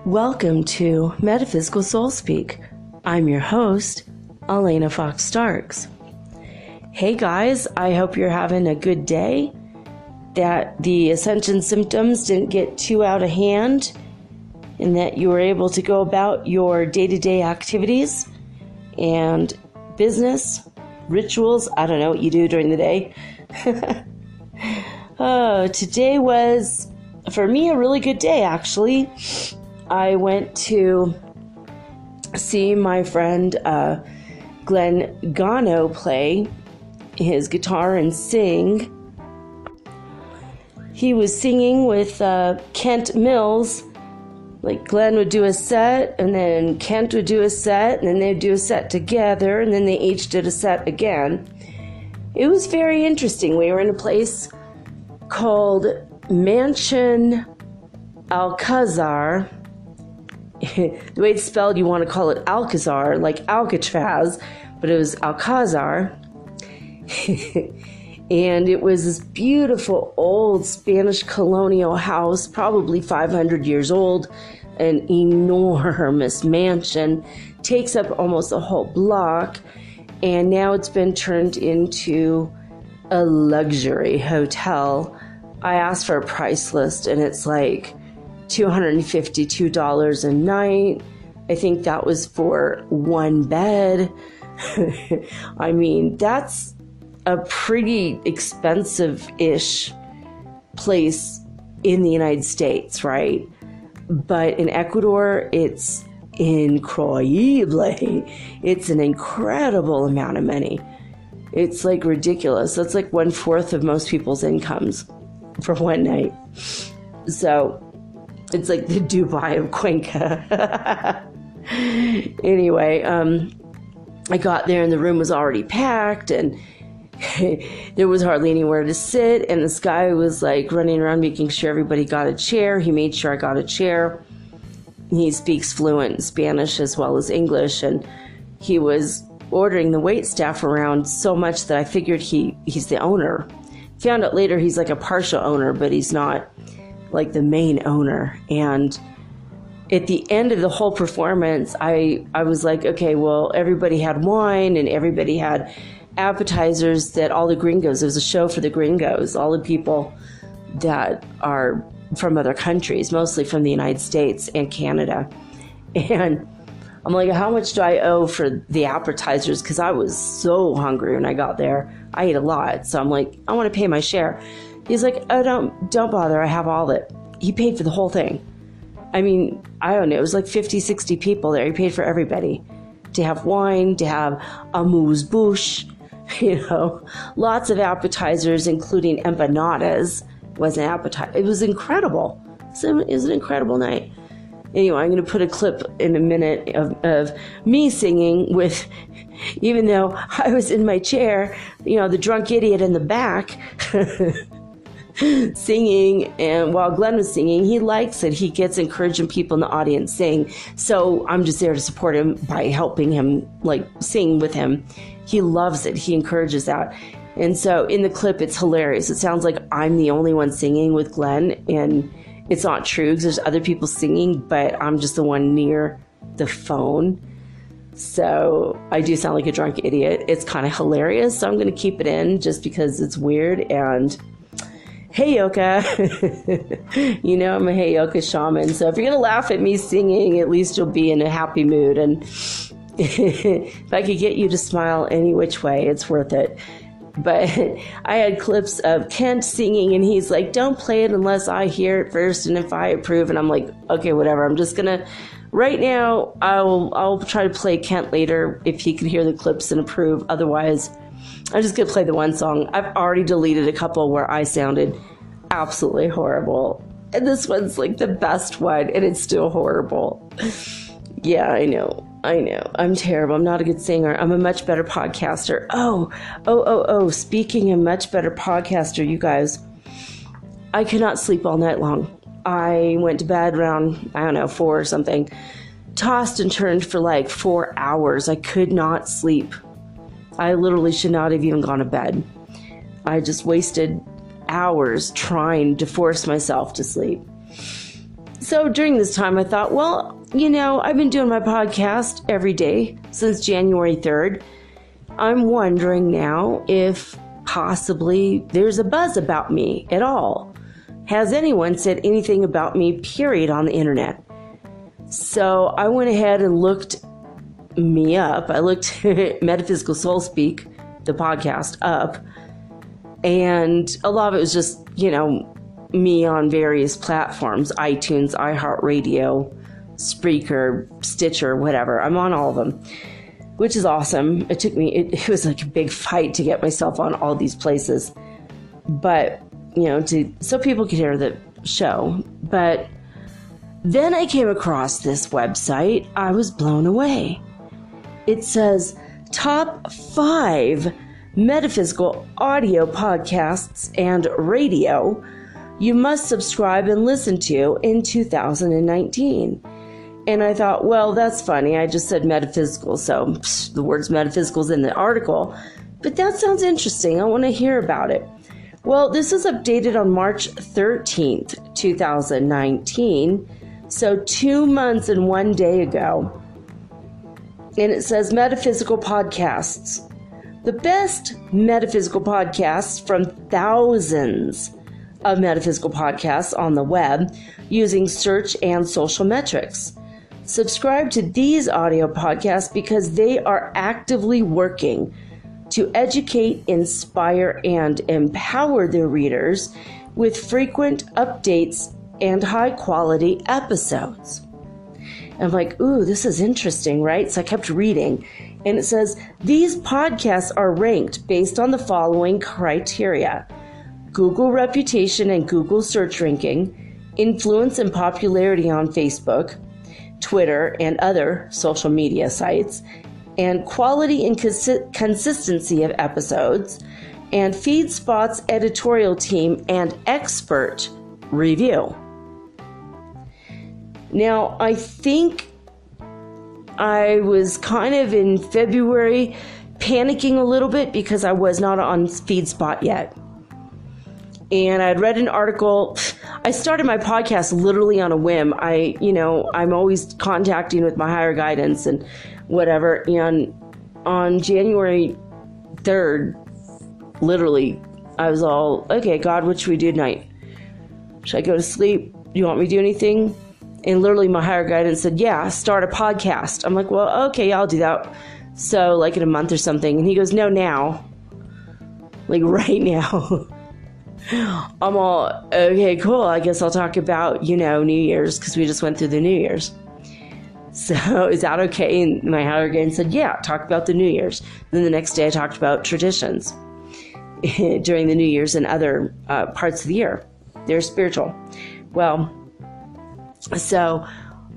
Welcome to Metaphysical Soul Speak. I'm your host, Elena Fox Starks. Hey guys, I hope you're having a good day, that the Ascension symptoms didn't get too out of hand, and that you were able to go about your day-to-day activities and business, rituals. I don't know what you do during the day. Today was, for me, a really good day, actually. I went to see my friend Glenn Gano play his guitar and sing. He was singing with Kent Mills. Like, Glenn would do a set, and then Kent would do a set, and then they'd do a set together, and then they each did a set again. It was very interesting. We were in a place called Mansion Alcazar. The way it's spelled, you want to call it Alcazar, like Alcatraz, but it was Alcazar. And it was this beautiful old Spanish colonial house, probably 500 years old, an enormous mansion, takes up almost a whole block, and now it's been turned into a luxury hotel. I asked for a price list, and it's like $252 a night. I think that was for one bed. I mean, that's a pretty expensive-ish place in the United States, right? But in Ecuador, it's incredible. It's an incredible amount of money. It's like ridiculous. That's like 1/4 of most people's incomes for one night. So it's like the Dubai of Cuenca. Anyway, I got there and the room was already packed, and there was hardly anywhere to sit, and this guy was like running around making sure everybody got a chair. He made sure I got a chair. He speaks fluent Spanish as well as English, and he was ordering the wait staff around so much that I figured he's the owner. Found out later he's like a partial owner, but he's not like the main owner. And at the end of the whole performance, I was like, okay, well, everybody had wine and everybody had appetizers, that all the gringos, it was a show for the gringos, all the people that are from other countries, mostly from the United States and Canada. And I'm like, how much do I owe for the appetizers? Because I was so hungry when I got there. I ate a lot. So I'm like, I want to pay my share. He's like, oh, don't bother. I have all of it. He paid for the whole thing. I mean, I don't know. It was like 50, 60 people there. He paid for everybody to have wine, to have amuse-bouche, lots of appetizers, including empanadas. Was an appetizer. It was incredible. So it was an incredible night. Anyway, I'm going to put a clip in a minute of me singing with, even though I was in my chair, the drunk idiot in the back singing. And while Glenn was singing, he likes it. He gets encouraging people in the audience sing. So I'm just there to support him by helping him, like, sing with him. He loves it. He encourages that. And so in the clip, it's hilarious. It sounds like I'm the only one singing with Glenn, and it's not true because there's other people singing, but I'm just the one near the phone. So I do sound like a drunk idiot. It's kind of hilarious. So I'm going to keep it in just because it's weird. And hey, Yoka. I'm a hey, Yoka shaman. So if you're going to laugh at me singing, at least you'll be in a happy mood. And if I could get you to smile any which way, it's worth it. But I had clips of Kent singing, and he's like, don't play it unless I hear it first and if I approve. And I'm like, okay, whatever. I'm just going to, right now, I'll try to play Kent later if he can hear the clips and approve. Otherwise, I'm just going to play the one song. I've already deleted a couple where I sounded absolutely horrible. And this one's like the best one, and it's still horrible. Yeah, I know. I'm terrible. I'm not a good singer. I'm a much better podcaster. Oh. Speaking of much better podcaster, you guys, I could not sleep all night long. I went to bed around, 4 or something. Tossed and turned for like 4 hours. I could not sleep. I literally should not have even gone to bed. I just wasted hours trying to force myself to sleep. So during this time, I thought, well, I've been doing my podcast every day since January 3rd. I'm wondering now if possibly there's a buzz about me at all. Has anyone said anything about me, period, on the internet? So I went ahead and looked me up. I looked Metaphysical Soul Speak, the podcast, up. And a lot of it was just, me on various platforms, iTunes, iHeartRadio, Spreaker, Stitcher, whatever. I'm on all of them, which is awesome. It took me, it was like a big fight to get myself on all these places. But, so people could hear the show. But then I came across this website. I was blown away. It says top 5 metaphysical audio podcasts and radio you must subscribe and listen to in 2019. And I thought, well, that's funny. I just said metaphysical, so the words metaphysical is in the article. But that sounds interesting. I want to hear about it. Well, this is updated on March 13th, 2019. So 2 months and 1 day ago. And it says metaphysical podcasts. The best metaphysical podcasts from thousands of metaphysical podcasts on the web using search and social metrics. Subscribe to these audio podcasts because they are actively working to educate, inspire, and empower their readers with frequent updates and high-quality episodes. I'm like, ooh, this is interesting, right? So I kept reading, and it says, these podcasts are ranked based on the following criteria: Google reputation and Google search ranking, influence and popularity on Facebook, Twitter, and other social media sites, and quality and consistency of episodes, and FeedSpot's editorial team and expert review. Now, I think I was kind of in February panicking a little bit because I was not on FeedSpot yet. And I'd read an article. I started my podcast literally on a whim. I'm always contacting with my higher guidance and whatever. And on January 3rd, literally, I was all, okay, God, what should we do tonight? Should I go to sleep? Do you want me to do anything? And literally my higher guidance said, yeah, start a podcast. I'm like, well, okay, I'll do that. So like in a month or something. And he goes, no, now. Like right now. I'm all, okay, cool. I guess I'll talk about, New Year's, because we just went through the New Year's. So is that okay? And my higher guidance said, yeah, talk about the New Year's. Then the next day I talked about traditions during the New Year's and other parts of the year. They're spiritual. Well, so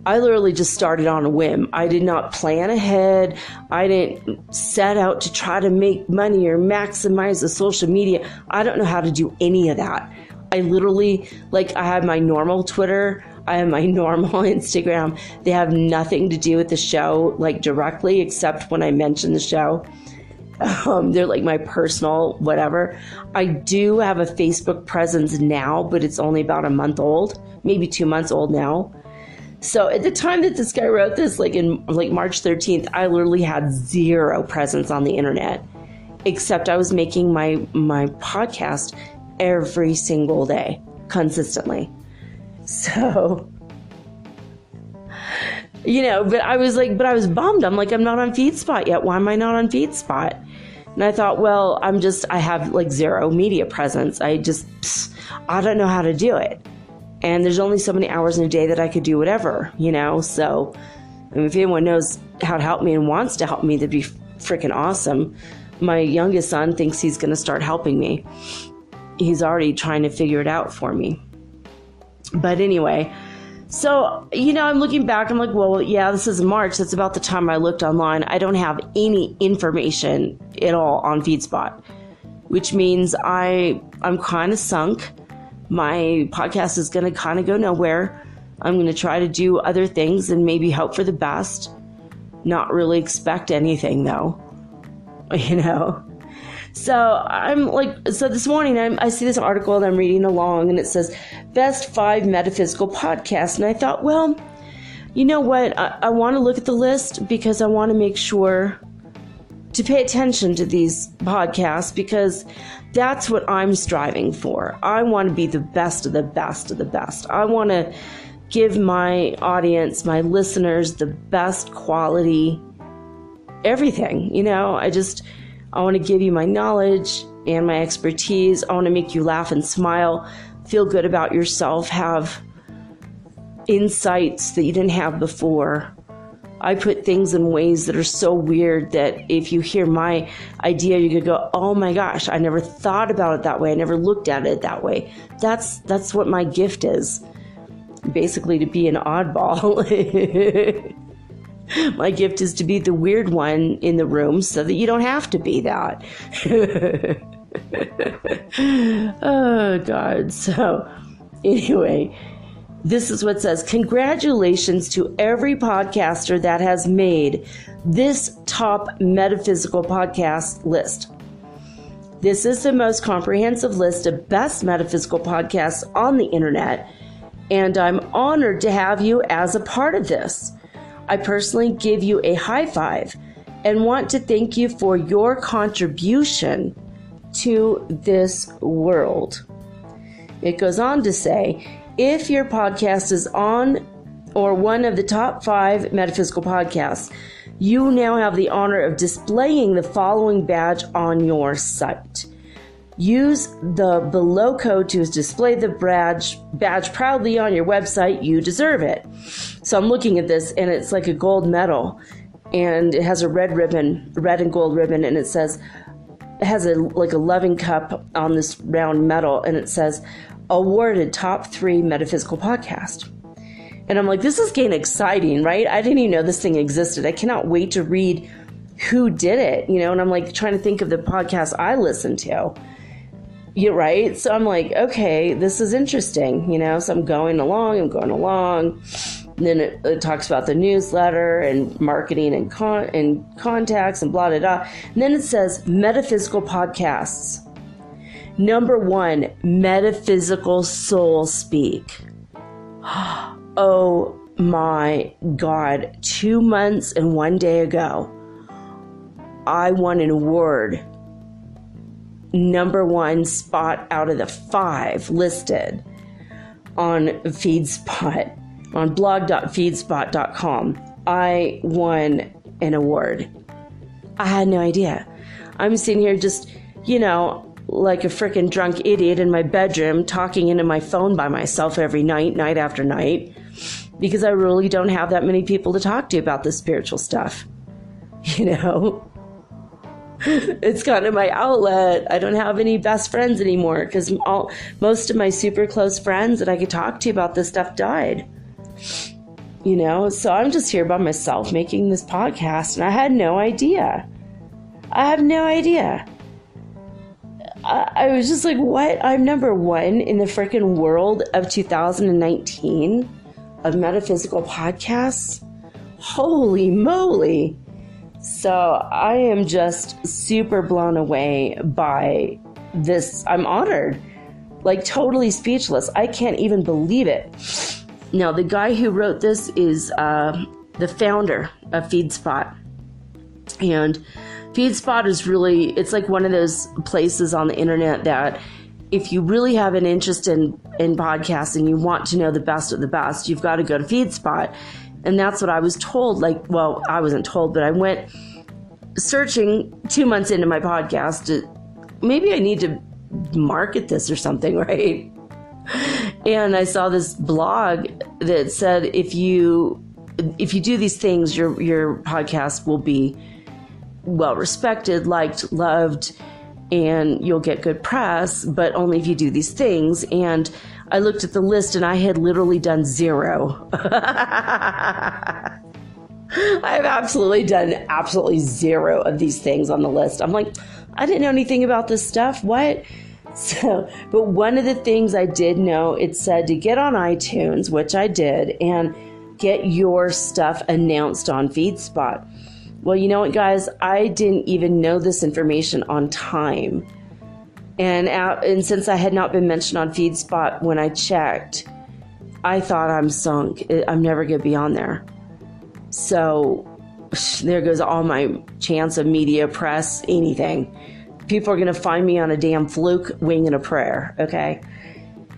I literally just started on a whim. I did not plan ahead. I didn't set out to try to make money or maximize the social media. I don't know how to do any of that. I literally, I have my normal Twitter. I have my normal Instagram. They have nothing to do with the show, directly, except when I mention the show. They're my personal whatever. I do have a Facebook presence now, but it's only about a month old, maybe 2 months old now. So at the time that this guy wrote this, in March 13th, I literally had zero presence on the internet, except I was making my podcast every single day, consistently. So, but I was bummed. I'm like, I'm not on FeedSpot yet. Why am I not on FeedSpot? And I thought, well, I have zero media presence. I don't know how to do it. And there's only so many hours in a day that I could do whatever, So, if anyone knows how to help me and wants to help me, that'd be freaking awesome. My youngest son thinks he's going to start helping me. He's already trying to figure it out for me. But anyway, so, I'm looking back. I'm like, well, yeah, this is March. That's about the time I looked online. I don't have any information at all on FeedSpot, which means I'm kind of sunk. My podcast is going to kind of go nowhere. I'm going to try to do other things and maybe hope for the best. Not really expect anything, though. So I'm like, so this morning I see this article and I'm reading along and it says best 5 metaphysical podcasts. And I thought, well, you know what? I want to look at the list because I want to make sure to pay attention to these podcasts because that's what I'm striving for. I want to be the best of the best of the best. I want to give my audience, my listeners, the best quality, everything. You know, I want to give you my knowledge and my expertise. I want to make you laugh and smile, feel good about yourself, have insights that you didn't have before. I put things in ways that are so weird that if you hear my idea, you could go, oh my gosh, I never thought about it that way. I never looked at it that way. That's what my gift is. Basically, to be an oddball. My gift is to be the weird one in the room so that you don't have to be that. Oh, God. So, anyway, this is what it says. Congratulations to every podcaster that has made this top metaphysical podcast list. This is the most comprehensive list of best metaphysical podcasts on the internet, and I'm honored to have you as a part of this. I personally give you a high five and want to thank you for your contribution to this world. It goes on to say, if your podcast is on or one of the top 5 metaphysical podcasts, you now have the honor of displaying the following badge on your site. Use the below code to display the badge proudly on your website. You deserve it. So I'm looking at this and it's like a gold medal and it has a red and gold ribbon, and it says, it has a loving cup on this round medal, and it says, awarded top 3 metaphysical podcast. And I'm like, this is getting exciting, right? I didn't even know this thing existed. I cannot wait to read who did it, you know, and I'm like trying to think of the podcast I listen to. You're right. So I'm like, okay, this is interesting, you know, so I'm going along. And then it talks about the newsletter and marketing and contacts and blah, blah, blah. And then it says metaphysical podcasts. Number 1, Metaphysical Soul Speak. Oh my God. 2 months and 1 day ago, I won an award. Number 1 spot out of the 5 listed on FeedSpot, on blog.feedspot.com. I won an award. I had no idea. I'm sitting here just, you know, like a freaking drunk idiot in my bedroom talking into my phone by myself every night after night, because I really don't have that many people to talk to about this spiritual stuff. You know? It's kind of my outlet. I don't have any best friends anymore because most of my super close friends that I could talk to about this stuff died. You know, so I'm just here by myself making this podcast, and I had no idea. I have no idea. I was just like, what? I'm number 1 in the freaking world of 2019 of metaphysical podcasts? Holy moly. So I am just super blown away by this. I'm honored, like totally speechless. I can't even believe it. Now, the guy who wrote this is the founder of FeedSpot. And FeedSpot is really, it's like one of those places on the internet that if you really have an interest in podcasting, you want to know the best of the best, you've got to go to FeedSpot. And that's what I was told. Like, well, I wasn't told, but I went searching 2 months into my podcast. Maybe I need to market this or something, right? And I saw this blog that said if you do these things, your podcast will be well respected, liked, loved, and you'll get good press, but only if you do these things. And I looked at the list and I had literally done 0. I've absolutely done 0 of these things on the list. I'm like, I didn't know anything about this stuff. What? So, but one of the things I did know, it said to get on iTunes, which I did, and get your stuff announced on FeedSpot. Well, you know what, guys? I didn't even know this information on time. And since I had not been mentioned on FeedSpot when I checked, I thought I'm sunk. I'm never going to be on there. So there goes all my chance of media, press, anything. People are going to find me on a damn fluke winging a prayer, okay?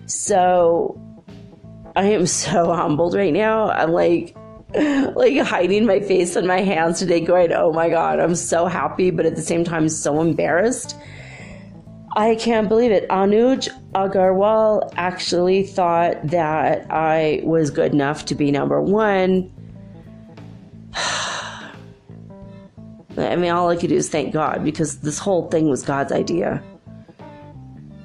So I am so humbled right now. I'm like hiding my face in my hands today going, oh my God, I'm so happy, but at the same time so embarrassed. I can't believe it. Anuj Agarwal actually thought that I was good enough to be number one. I mean, all I could do is thank God, because this whole thing was God's idea.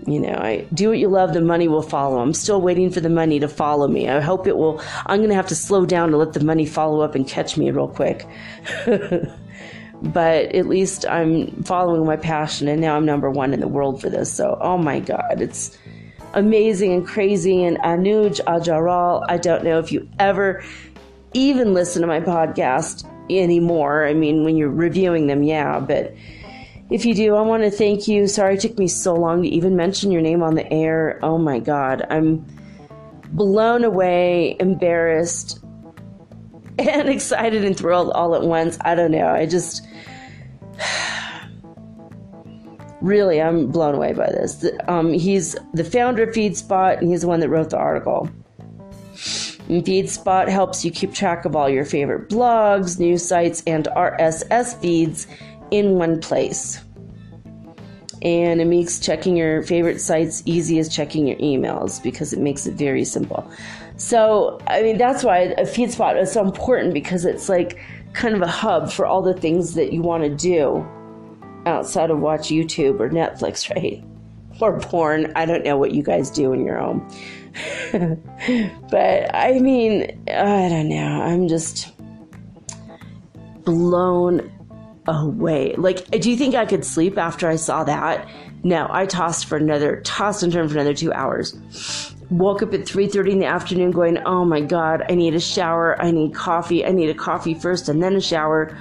You know, I do what you love, the money will follow. I'm still waiting for the money to follow me. I hope it will. I'm going to have to slow down to let the money follow up and catch me real quick. But at least I'm following my passion, and now I'm number one in the world for this. So, oh my God, it's amazing and crazy. And Anuj Ajaral, I don't know if you ever even listen to my podcast anymore. I mean, when you're reviewing them, yeah, but if you do, I want to thank you. Sorry it took me so long to even mention your name on the air. Oh my God, I'm blown away, embarrassed, and excited and thrilled all at once. I don't know. I just really, I'm blown away by this. He's the founder of FeedSpot, and he's the one that wrote the article. And FeedSpot helps you keep track of all your favorite blogs, news sites, and RSS feeds in one place. And it makes checking your favorite sites easy as checking your emails, because it makes it very simple. So, I mean, that's why a FeedSpot is so important, because it's like kind of a hub for all the things that you want to do outside of watch YouTube or Netflix, right? Or porn. I don't know what you guys do in your home. But, I mean, I don't know. I'm just blown away. Like, do you think I could sleep after I saw that? No, I tossed and turned for another 2 hours. Woke up at 3:30 in the afternoon going, oh my God, I need a shower, I need coffee, I need a coffee first and then a shower.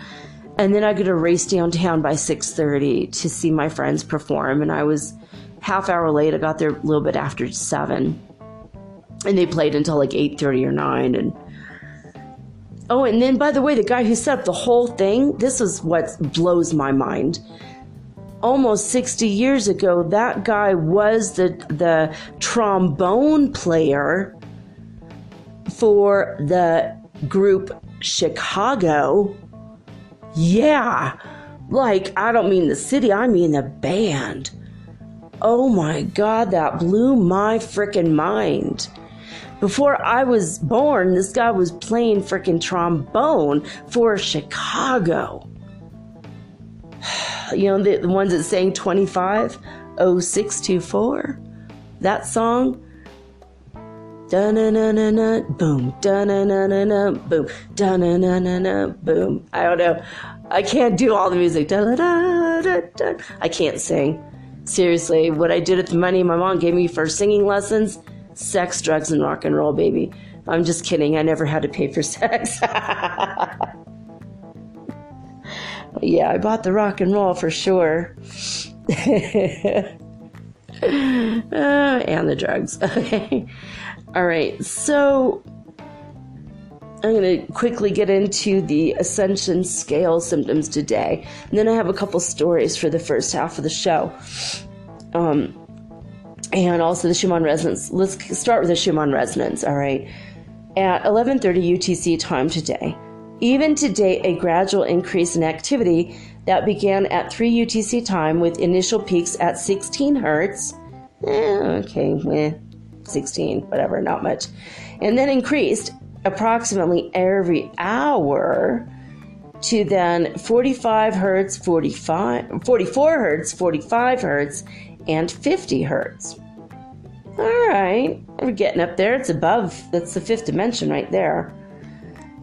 And then I got to race downtown by 6:30 to see my friends perform. And I was half hour late. I got there a little bit after 7. And they played until like 8:30 or 9. And oh, and then by the way, the guy who set up the whole thing, this is what blows my mind. Almost 60 years ago, that guy was the trombone player for the group Chicago. Yeah, like, I don't mean the city, I mean the band. Oh my God, that blew my frickin' mind. Before I was born, this guy was playing frickin' trombone for Chicago. You know, the ones that sang 250624, that song. Da-na-na-na-na, boom, da-na-na-na-na, boom, da-na-na-na-na, boom. I don't know. I can't do all the music. Da-da-da-da-da. I can't sing. Seriously, what I did with the money my mom gave me for singing lessons, sex, drugs, and rock and roll, baby. I'm just kidding. I never had to pay for sex. Yeah, I bought the rock and roll for sure. And the drugs. Okay. All right. So I'm going to quickly get into the Ascension scale symptoms today. And then I have a couple stories for the first half of the show. And also the Schumann resonance. Let's start with the Schumann resonance. All right. At 11:30 UTC time today. Even today, a gradual increase in activity that began at 3 UTC time with initial peaks at 16 hertz. 16, whatever, not much. And then increased approximately every hour to then 45 hertz, 44 hertz, 45 hertz, and 50 hertz. All right, we're getting up there. It's above, that's the fifth dimension right there.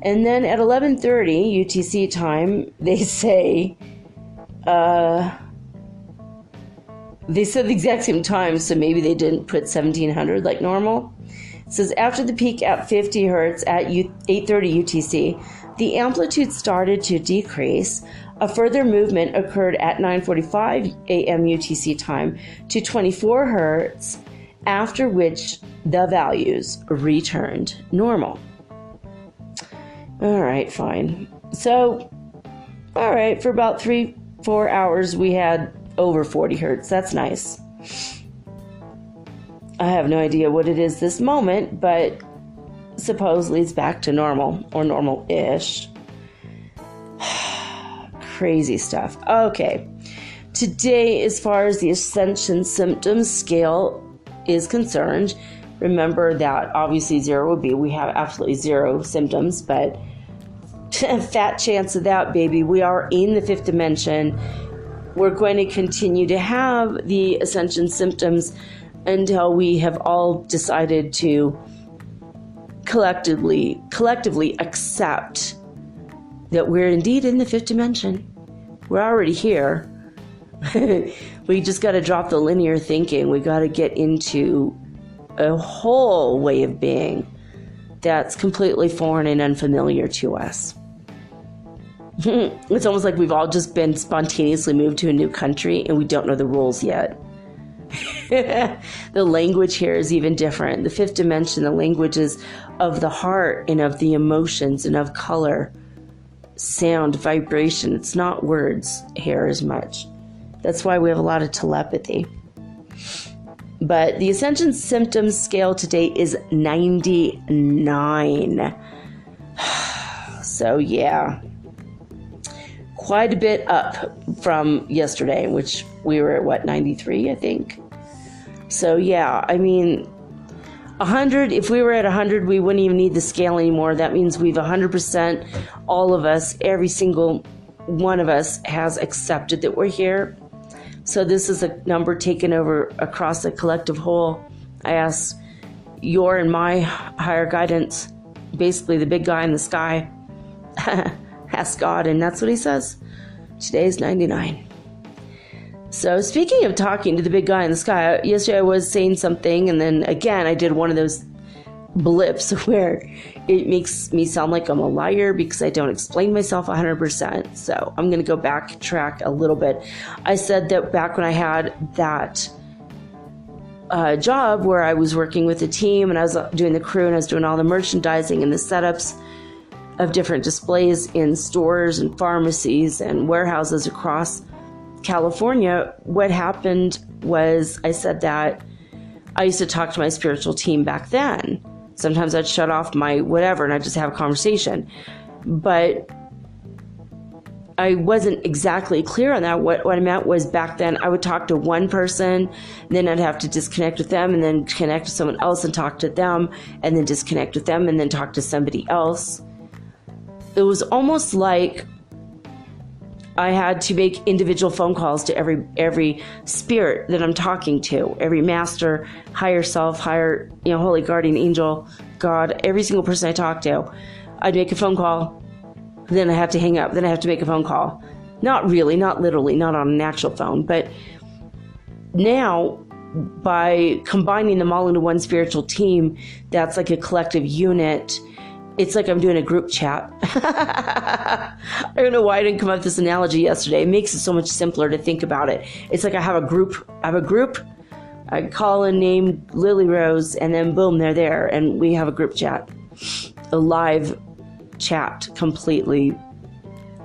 And then at 11:30 UTC time, they say, they said the exact same time, so maybe they didn't put 1700 like normal. It says, after the peak at 50 hertz at 8:30 UTC, the amplitude started to decrease. A further movement occurred at 9:45 a.m. UTC time to 24 hertz, after which the values returned normal. All right, fine. So, all right, for about 3-4 hours, we had over 40 hertz. That's nice. I have no idea what it is this moment, but supposedly it's back to normal, or normal-ish. Crazy stuff. Okay. Today, as far as the Ascension symptoms scale is concerned, remember that obviously 0 would be, we have absolutely 0 symptoms, but fat chance of that, baby. We are in the 5th dimension. We're going to continue to have the Ascension symptoms until we have all decided to collectively accept that we're indeed in the 5th dimension. We're already here. We just got to drop the linear thinking. We got to get into a whole way of being that's completely foreign and unfamiliar to us. It's almost like we've all just been spontaneously moved to a new country and we don't know the rules yet. The language here is even different. The 5th dimension, the language is of the heart and of the emotions and of color, sound, vibration. It's not words here as much. That's why we have a lot of telepathy. But the Ascension symptoms scale today is 99. So yeah, quite a bit up from yesterday, which we were at 93, I think. So yeah, I mean, 100, if we were at 100, we wouldn't even need the scale anymore. That means we've 100%, all of us, every single one of us has accepted that we're here. So this is a number taken over across a collective whole. I ask your and my higher guidance, basically the big guy in the sky, ask God, and that's what he says. Today is 99. So speaking of talking to the big guy in the sky, yesterday I was saying something, and then again I did one of those blips where it makes me sound like I'm a liar because I don't explain myself 100%. So I'm going to go backtrack a little bit. I said that back when I had that job where I was working with a team and I was doing the crew and I was doing all the merchandising and the setups of different displays in stores and pharmacies and warehouses across California, what happened was I said that I used to talk to my spiritual team back then. Sometimes I'd shut off my whatever and I'd just have a conversation. But I wasn't exactly clear on that. What I meant was back then I would talk to one person, then I'd have to disconnect with them and then connect to someone else and talk to them and then disconnect with them and then talk to somebody else. It was almost like I had to make individual phone calls to every spirit that I'm talking to, every master, higher self, higher, holy guardian angel, God, every single person I talk to. I'd make a phone call, then I have to hang up, then I have to make a phone call. Not really, not literally, not on an actual phone, but now by combining them all into one spiritual team, that's like a collective unit. It's like I'm doing a group chat. I don't know why I didn't come up with this analogy yesterday. It makes it so much simpler to think about it. It's like I have a group. I call and name Lily Rose, and then boom, they're there, and we have a group chat. A live chat completely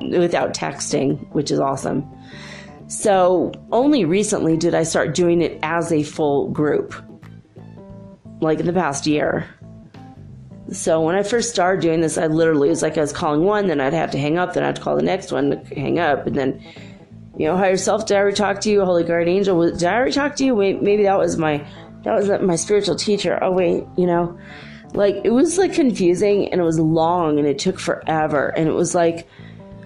without texting, which is awesome. So only recently did I start doing it as a full group, like in the past year. So when I first started doing this, I literally, it was like I was calling one, then I'd have to hang up, then I'd call the next one to hang up, and then, higher self, did I ever talk to you? Holy guardian angel, did I ever talk to you? Wait, maybe that was my spiritual teacher. Oh wait, it was like confusing, and it was long, and it took forever, and it was like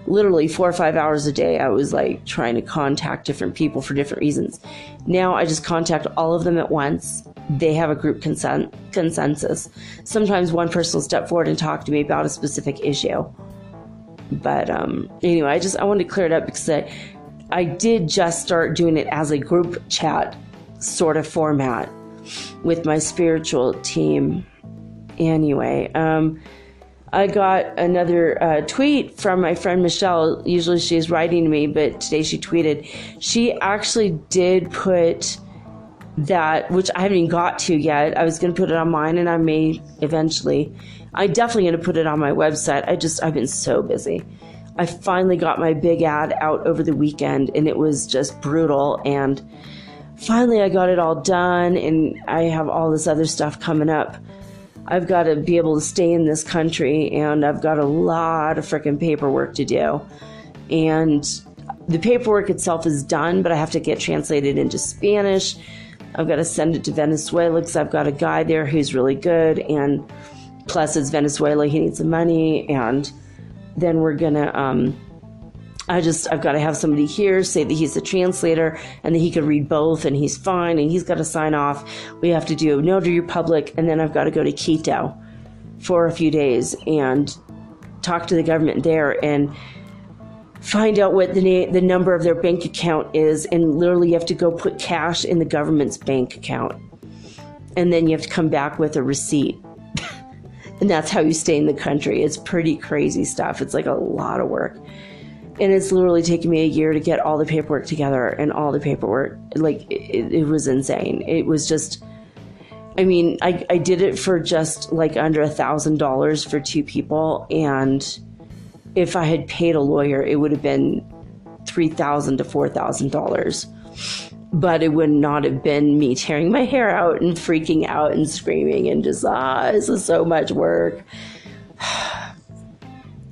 literally 4 or 5 hours a day. I was like trying to contact different people for different reasons. Now I just contact all of them at once. They have a group consensus. Sometimes one person will step forward and talk to me about a specific issue. But anyway, I wanted to clear it up because I did just start doing it as a group chat sort of format with my spiritual team. Anyway, I got another tweet from my friend Michelle. Usually she's writing to me, but today she tweeted. She actually did put that, which I haven't even got to yet. I was going to put it on mine, and I may eventually. I'm definitely going to put it on my website. I've been so busy. I finally got my big ad out over the weekend, and it was just brutal. And finally I got it all done, and I have all this other stuff coming up. I've got to be able to stay in this country, and I've got a lot of freaking paperwork to do. And the paperwork itself is done, but I have to get translated into Spanish. I've got to send it to Venezuela because I've got a guy there who's really good, and plus it's Venezuela, he needs the money. And then we're gonna I've got to have somebody here say that he's a translator and that he could read both, and he's fine, and he's got to sign off. We have to do Notary Republic, and then I've got to go to Quito for a few days and talk to the government there and find out what the number of their bank account is, and literally you have to go put cash in the government's bank account, and then you have to come back with a receipt. And that's how you stay in the country. It's pretty crazy stuff. It's like a lot of work. And it's literally taken me a year to get all the paperwork together, and all the paperwork, like, it was insane. It was just, I mean, I did it for just like under $1,000 for 2 people. And if I had paid a lawyer, it would have been $3,000 to $4,000. But it would not have been me tearing my hair out and freaking out and screaming and just, this is so much work.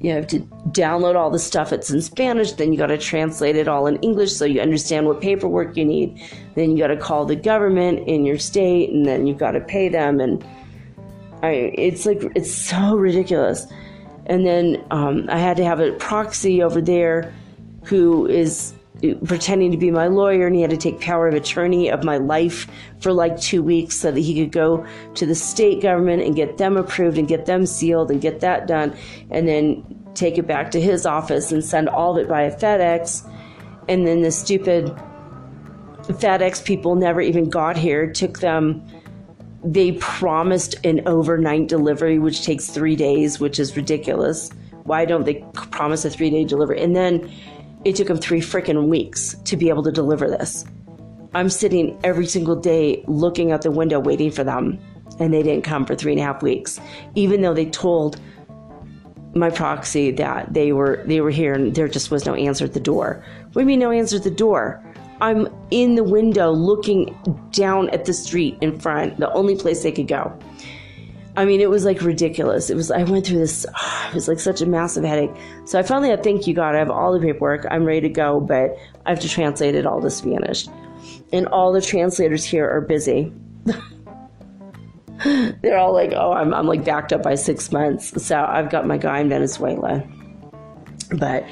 You have to download all the stuff that's in Spanish, then you got to translate it all in English so you understand what paperwork you need. Then you got to call the government in your state, and then you've got to pay them. And it's so ridiculous. And then I had to have a proxy over there who is pretending to be my lawyer, and he had to take power of attorney of my life for like 2 weeks so that he could go to the state government and get them approved and get them sealed and get that done, and then take it back to his office and send all of it via FedEx. And then the stupid FedEx people never even got here. It took them, they promised an overnight delivery, which takes 3 days, which is ridiculous. Why don't they promise a 3-day delivery? And then it took them 3 freaking weeks to be able to deliver this. I'm sitting every single day looking out the window waiting for them, and they didn't come for 3.5 weeks, even though they told my proxy that they were here and there just was no answer at the door. What do you mean no answer at the door? I'm in the window looking down at the street in front, the only place they could go. I mean, it was like ridiculous. I went through this, it was like such a massive headache. So I finally had, thank you God, I have all the paperwork. I'm ready to go, but I have to translate it all to Spanish. And all the translators here are busy. They're all like, I'm like backed up by 6 months. So I've got my guy in Venezuela. But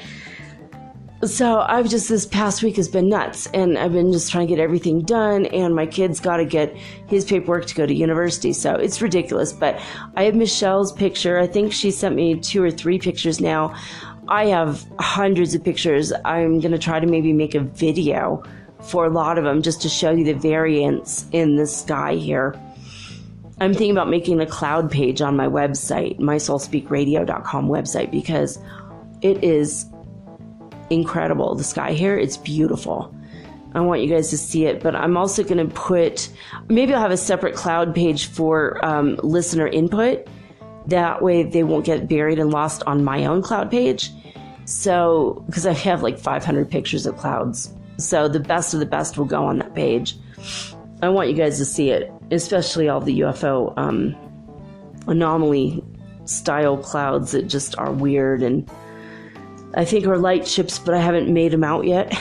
so I've just, this past week has been nuts, and I've been just trying to get everything done, and my kid's got to get his paperwork to go to university. So it's ridiculous, but I have Michelle's picture. I think she sent me 2 or 3 pictures now. I have hundreds of pictures. I'm going to try to maybe make a video for a lot of them just to show you the variance in the sky here. I'm thinking about making a cloud page on my website, mysoulspeakradio.com website, because it is incredible. The sky here, it's beautiful. I want you guys to see it, but I'm also going to put, maybe I'll have a separate cloud page for listener input. That way they won't get buried and lost on my own cloud page. So, because I have like 500 pictures of clouds. So the best of the best will go on that page. I want you guys to see it, especially all the UFO anomaly style clouds that just are weird, and I think are light ships, but I haven't made them out yet.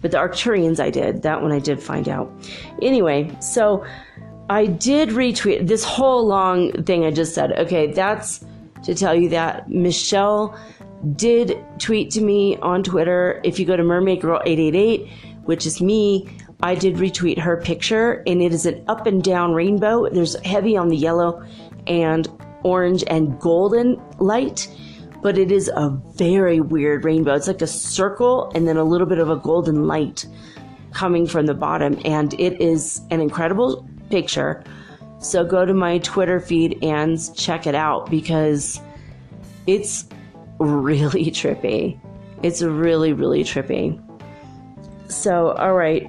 But the Arcturians I did. That one I did find out. Anyway, so I did retweet this whole long thing I just said. Okay, that's to tell you that Michelle did tweet to me on Twitter. If you go to Mermaid Girl 888, which is me, I did retweet her picture, and it is an up and down rainbow. There's heavy on the yellow and orange and golden light, but it is a very weird rainbow. It's like a circle and then a little bit of a golden light coming from the bottom, and it is an incredible picture. So go to my Twitter feed and check it out, because It's really trippy. It's really, really trippy. So, all right.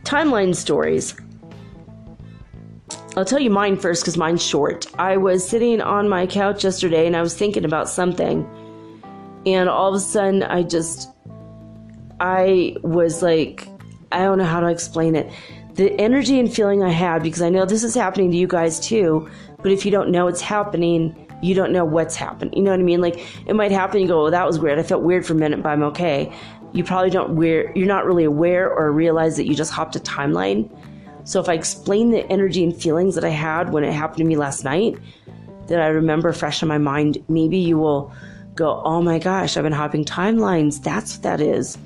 Timeline stories. I'll tell you mine first because mine's short. I was sitting on my couch yesterday and I was thinking about something. And all of a sudden, I was like, I don't know how to explain it. The energy and feeling I had, because I know this is happening to you guys too, but if you don't know it's happening, you don't know what's happening. You know what I mean? Like, it might happen, you go, well, that was weird. I felt weird for a minute, but I'm okay. You probably you're not really aware or realize that you just hopped a timeline. So if I explain the energy and feelings that I had when it happened to me last night, that I remember fresh in my mind, maybe you will go, oh my gosh, I've been hopping timelines. That's what that is.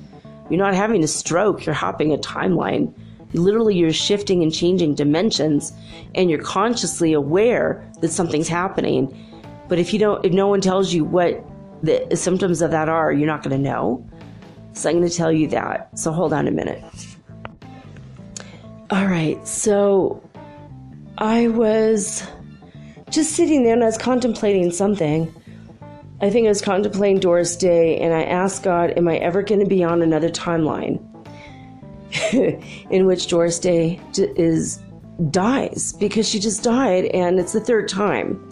You're not having a stroke, you're hopping a timeline. Literally, you're shifting and changing dimensions, and you're consciously aware that something's happening. But if no one tells you what the symptoms of that are, you're not going to know. So I'm going to tell you that. So hold on a minute. All right, so I was just sitting there and I was contemplating something. I think I was contemplating Doris Day, and I asked God, am I ever going to be on another timeline in which Doris Day dies? Because she just died, and it's the third time.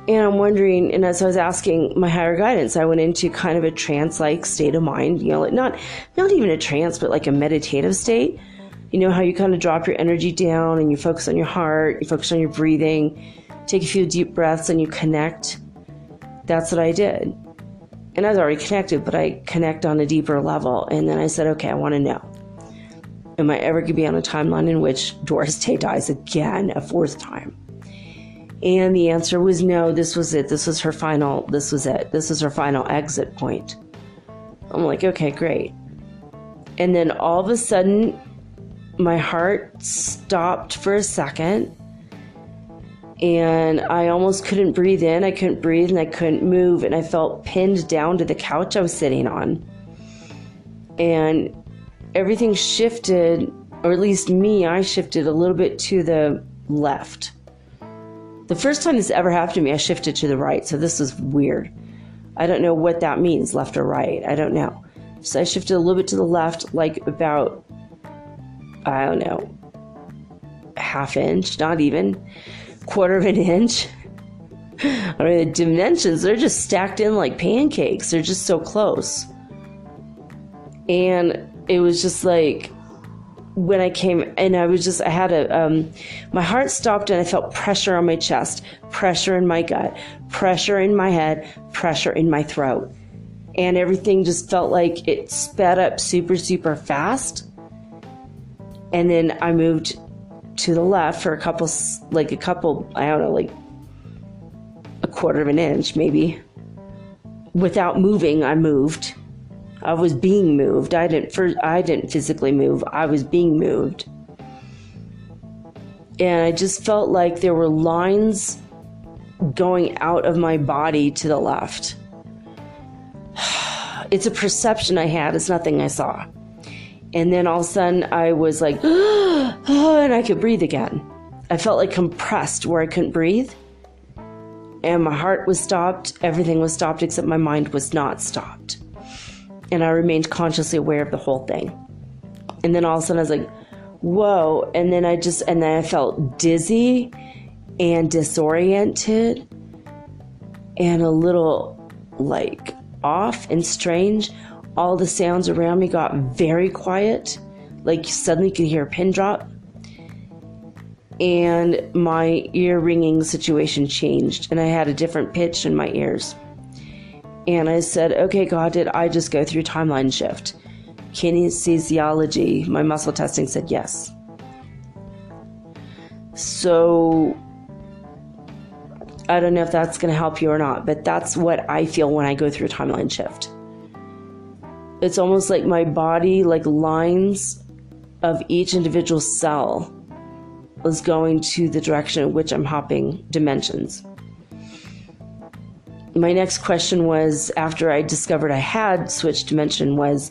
And I'm wondering, and as I was asking my higher guidance, I went into kind of a trance-like state of mind, like not even a trance, but like a meditative state. You know how you kind of drop your energy down and you focus on your heart, you focus on your breathing, take a few deep breaths and you connect. That's what I did. And I was already connected, but I connect on a deeper level. And then I said, okay, I want to know. Am I ever going to be on a timeline in which Doris Day dies again, a fourth time? And the answer was no, this was it. This was her final exit point. I'm like, okay, great. And then all of a sudden, my heart stopped for a second. And I almost couldn't breathe in. I couldn't breathe and I couldn't move. And I felt pinned down to the couch I was sitting on. And everything shifted, or at least me, I shifted a little bit to the left. The first time this ever happened to me, I shifted to the right. So this is weird. I don't know what that means, left or right. I don't know. So I shifted a little bit to the left, like about, I don't know, half inch, not even, quarter of an inch. I mean, the dimensions, they're just stacked in like pancakes. They're just so close. And it was just like, when I came, and I had my heart stopped and I felt pressure on my chest, pressure in my gut, pressure in my head, pressure in my throat. And everything just felt like it sped up super, super fast. And then I moved to the left for a couple, I don't know, like a quarter of an inch, maybe. Without moving, I moved. I was being moved. I didn't physically move. I was being moved. And I just felt like there were lines going out of my body to the left. It's a perception I had. It's nothing I saw. And then all of a sudden I was like, and I could breathe again. I felt like compressed where I couldn't breathe. And my heart was stopped. Everything was stopped except my mind was not stopped. And I remained consciously aware of the whole thing. And then all of a sudden I was like, whoa. And then I felt dizzy and disoriented and a little like off and strange. All the sounds around me got very quiet. Like suddenly you could hear a pin drop. And my ear ringing situation changed. And I had a different pitch in my ears. And I said, okay, God, did I just go through timeline shift? Kinesiology, my muscle testing said yes. So I don't know if that's going to help you or not, but that's what I feel when I go through a timeline shift. It's almost like my body, like lines of each individual cell, was going to the direction in which I'm hopping dimensions. My next question was, after I discovered I had switched dimension, was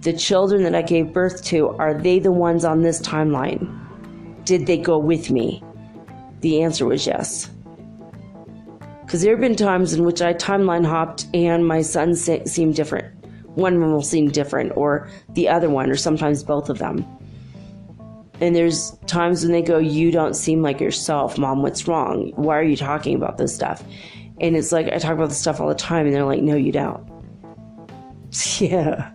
the children that I gave birth to, are they the ones on this timeline? Did they go with me? The answer was yes. Because there have been times in which I timeline hopped and my son seemed different. One of them will seem different, or the other one, or sometimes both of them. And there's times when they go, you don't seem like yourself, Mom, what's wrong? Why are you talking about this stuff? And it's like, I talk about this stuff all the time, and they're like, no, you don't. Yeah.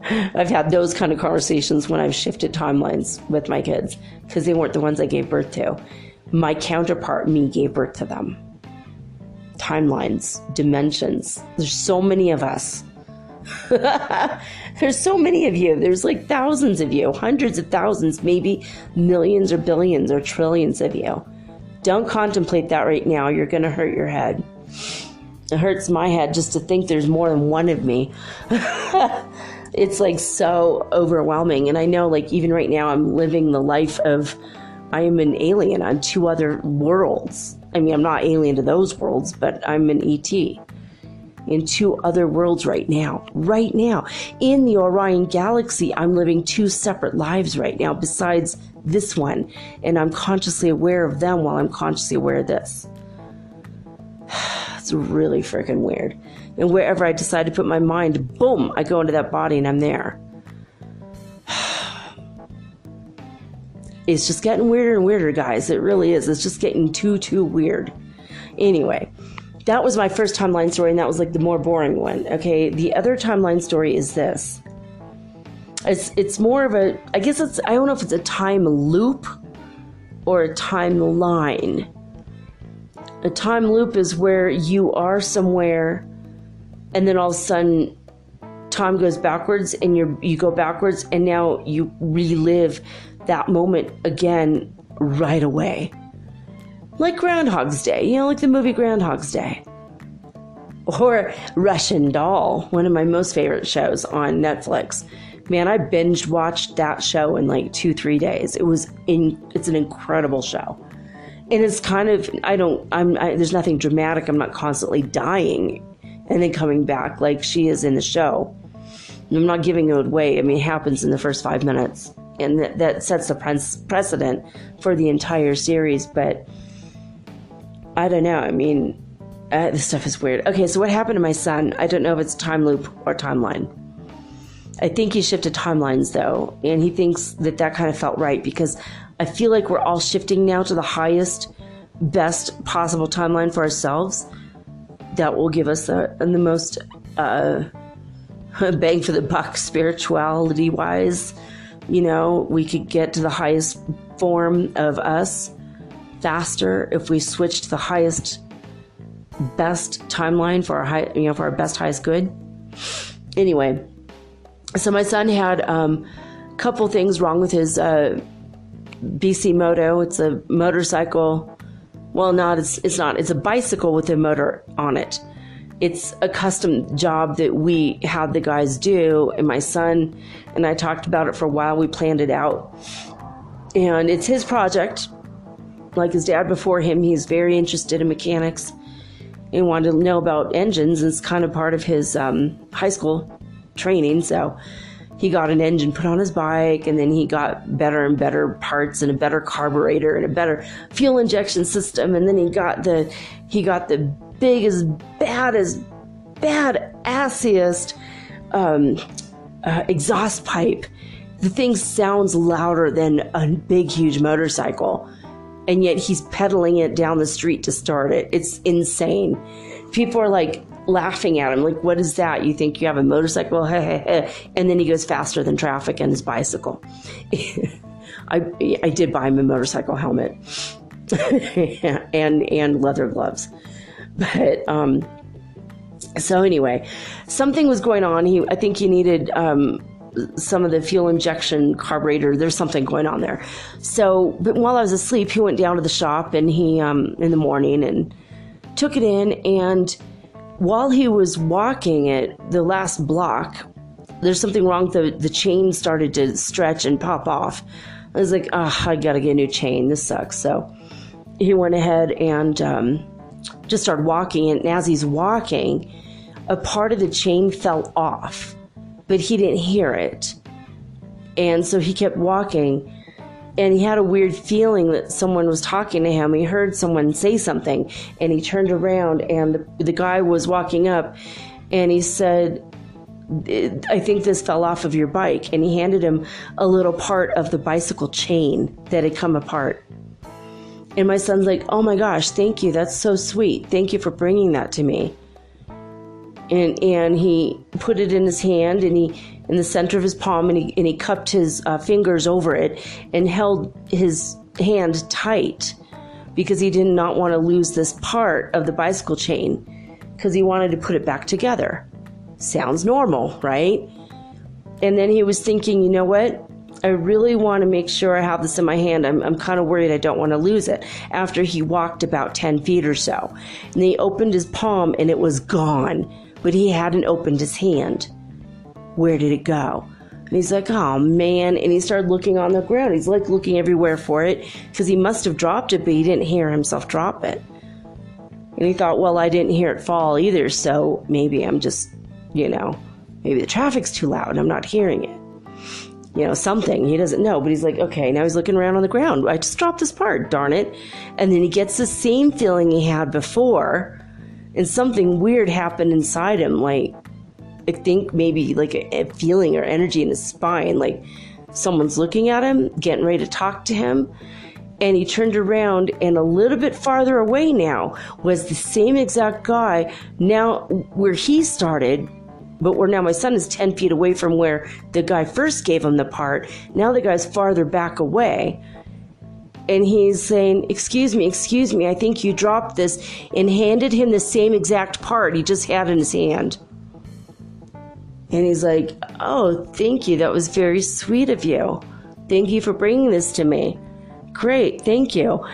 I've had those kind of conversations when I've shifted timelines with my kids, because they weren't the ones I gave birth to. My counterpart, me, gave birth to them. Timelines, dimensions. There's so many of us. There's so many of you. There's like thousands of you, hundreds of thousands, maybe millions or billions or trillions of you. Don't contemplate that right now. You're going to hurt your head. It hurts my head just to think there's more than one of me. It's like so overwhelming. And I know, like, even right now I'm living the life of, I am an alien on 2 other worlds. I mean, I'm not alien to those worlds, but I'm an ET in 2 other worlds right now. Right now. In the Orion Galaxy, I'm living 2 separate lives right now besides this one. And I'm consciously aware of them while I'm consciously aware of this. It's really freaking weird. And wherever I decide to put my mind, boom, I go into that body and I'm there. It's just getting weirder and weirder, guys. It really is. It's just getting too weird. Anyway, that was my first timeline story, and that was like the more boring one. Okay, the other timeline story is this. It's more of a, I guess it's, I don't know if it's a time loop or a timeline. A time loop is where you are somewhere, and then all of a sudden time goes backwards, and you go backwards, and now you relive that moment again right away. Like Groundhog's Day, you know, like the movie Groundhog's Day. Or Russian Doll, one of my most favorite shows on Netflix. Man, I binge watched that show in like 2-3 days. It's an incredible show. And it's kind of, there's nothing dramatic. I'm not constantly dying and then coming back like she is in the show. I'm not giving it away. I mean, it happens in the first 5 minutes. And that sets the precedent for the entire series. But I don't know. I mean, this stuff is weird. Okay, so what happened to my son? I don't know if it's time loop or timeline. I think he shifted timelines, though. And he thinks that kind of felt right, because I feel like we're all shifting now to the highest, best possible timeline for ourselves. That will give us the most bang for the buck spirituality-wise. You know, we could get to the highest form of us faster if we switch to the highest, best timeline for our for our best, highest good. Anyway, so my son had a couple things wrong with his BC Moto. It's a motorcycle. Well, it's not. It's a bicycle with a motor on it. It's a custom job that we had the guys do, and my son and I talked about it for a while. We planned it out, and it's his project. Like his dad before him, he's very interested in mechanics and wanted to know about engines. It's kind of part of his high school training, so he got an engine put on his bike, and then he got better and better parts and a better carburetor and a better fuel injection system, and then he got the biggest, badassiest exhaust pipe. The thing sounds louder than a big, huge motorcycle, and yet he's pedaling it down the street to start it. It's insane. People are like laughing at him, like, what is that? You think you have a motorcycle? And then he goes faster than traffic on his bicycle. I did buy him a motorcycle helmet and leather gloves. But so anyway, something was going on. I think he needed some of the fuel injection carburetor. There's something going on there. So, but while I was asleep, he went down to the shop, and he in the morning, and took it in. And while he was walking it, the last block, there's something wrong. The chain started to stretch and pop off. I was like, I gotta get a new chain. This sucks. So he went ahead and just started walking. And as he's walking, a part of the chain fell off, but he didn't hear it. And so he kept walking, And he had a weird feeling that someone was talking to him. He heard someone say something, and he turned around, and the guy was walking up, and he said, I think this fell off of your bike. And he handed him a little part of the bicycle chain that had come apart. And my son's like, oh my gosh, thank you. That's so sweet. Thank you for bringing that to me. And he put it in his hand, and in the center of his palm, and he cupped his fingers over it and held his hand tight because he did not want to lose this part of the bicycle chain because he wanted to put it back together. Sounds normal, right? And then he was thinking, you know what? I really want to make sure I have this in my hand. I'm kind of worried I don't want to lose it. After he walked about 10 feet or so. And he opened his palm and it was gone. But he hadn't opened his hand. Where did it go? And he's like, oh man. And he started looking on the ground. He's like looking everywhere for it because he must have dropped it, but he didn't hear himself drop it. And he thought, well, I didn't hear it fall either, so maybe I'm just, maybe the traffic's too loud. I'm not hearing it. Something. He doesn't know, but he's like, okay, now he's looking around on the ground. I just dropped this part, darn it. And then he gets the same feeling he had before, and something weird happened inside him, like, I think maybe like a feeling or energy in his spine, like someone's looking at him, getting ready to talk to him. And he turned around, and a little bit farther away now was the same exact guy, now where he started, but where now my son is 10 feet away from where the guy first gave him the part. Now the guy's farther back away. And he's saying, excuse me, I think you dropped this, and handed him the same exact part he just had in his hand. And he's like, oh, thank you. That was very sweet of you. Thank you for bringing this to me. Great, thank you.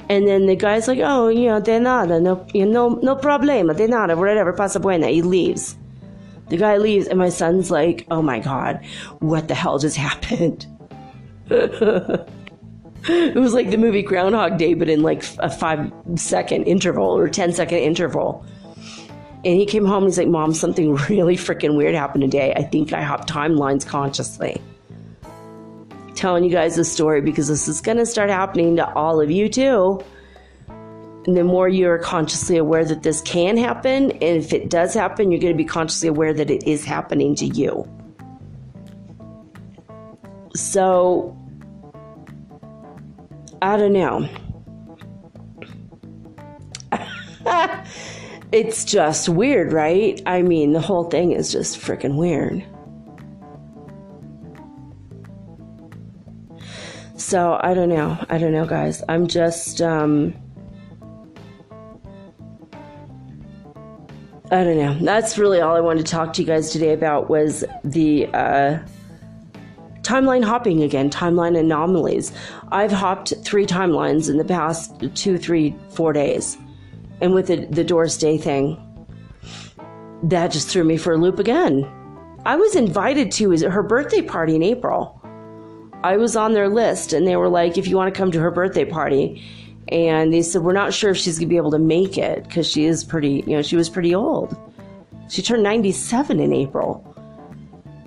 And then the guy's like, oh, de nada, no problema, de nada, whatever, pasa buena. He leaves. The guy leaves, and my son's like, oh my God, what the hell just happened? It was like the movie Groundhog Day, but in like a 5-second interval or 10-second interval. And he came home and he's like, Mom, something really freaking weird happened today. I think I hopped timelines consciously. Telling you guys this story because this is going to start happening to all of you too. And the more you're consciously aware that this can happen, and if it does happen, you're going to be consciously aware that it is happening to you. So, I don't know. It's just weird, right? I mean, the whole thing is just freaking weird. So, I don't know, guys. I'm just, I don't know. That's really all I wanted to talk to you guys today about was the timeline hopping again, timeline anomalies. I've hopped 3 timelines in the past 2, 3, 4 days. And with the Doris Day thing, that just threw me for a loop again. I was invited to her birthday party in April. I was on their list, and they were like, if you want to come to her birthday party. And they said, we're not sure if she's going to be able to make it because she is pretty, she was pretty old. She turned 97 in April.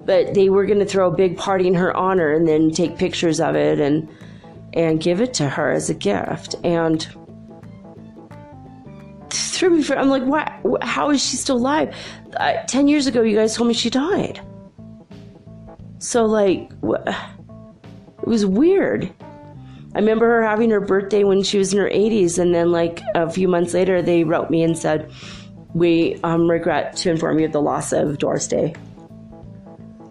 But they were going to throw a big party in her honor and then take pictures of it and give it to her as a gift. And threw me for, I'm like, what? How is she still alive? 10 years ago, you guys told me she died. So, like, it was weird. I remember her having her birthday when she was in her 80s, and then like a few months later, they wrote me and said, we regret to inform you of the loss of Doris Day.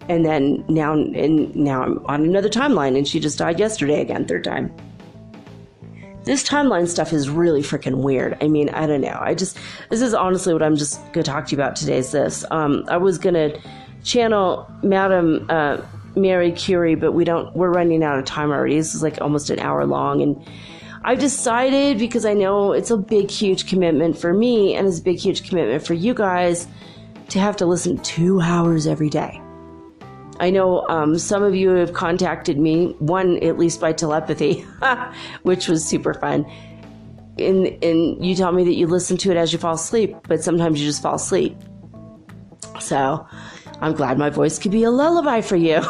And then now I'm on another timeline, and she just died yesterday again, 3rd time. This timeline stuff is really freaking weird. I mean, I don't know. This is honestly what I'm just going to talk to you about today is this. I was going to channel Madame Mary Curie, but we're running out of time already. This is like almost an hour long, and I've decided, because I know it's a big, huge commitment for me, and it's a big, huge commitment for you guys, to have to listen 2 hours every day. I know some of you have contacted me, one at least by telepathy, which was super fun. And you tell me that you listen to it as you fall asleep, but sometimes you just fall asleep. So I'm glad my voice could be a lullaby for you.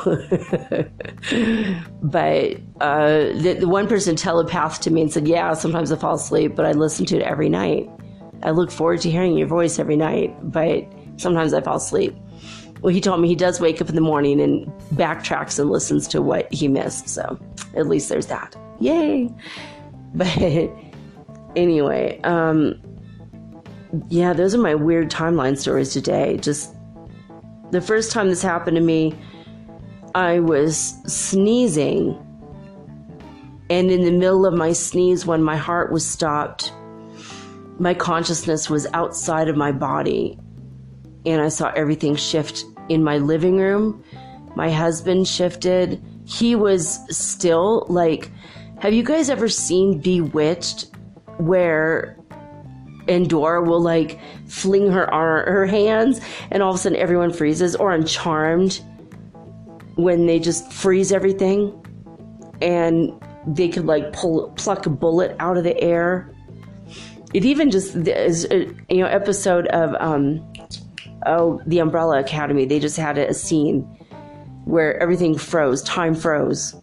But the one person telepathed to me and said, yeah, sometimes I fall asleep, but I listen to it every night. I look forward to hearing your voice every night, but sometimes I fall asleep. Well, he told me he does wake up in the morning and backtracks and listens to what he missed. So at least there's that. Yay. But anyway, yeah, those are my weird timeline stories today. Just the first time this happened to me, I was sneezing. And in the middle of my sneeze, when my heart was stopped, my consciousness was outside of my body. And I saw everything shift in my living room. My husband shifted. He was still like, have you guys ever seen Bewitched, where Endora will like fling her hands and all of a sudden everyone freezes? Or on Charmed, when they just freeze everything and they could like pluck a bullet out of the air. It even just is episode of the Umbrella Academy. They just had a scene where everything froze, time froze,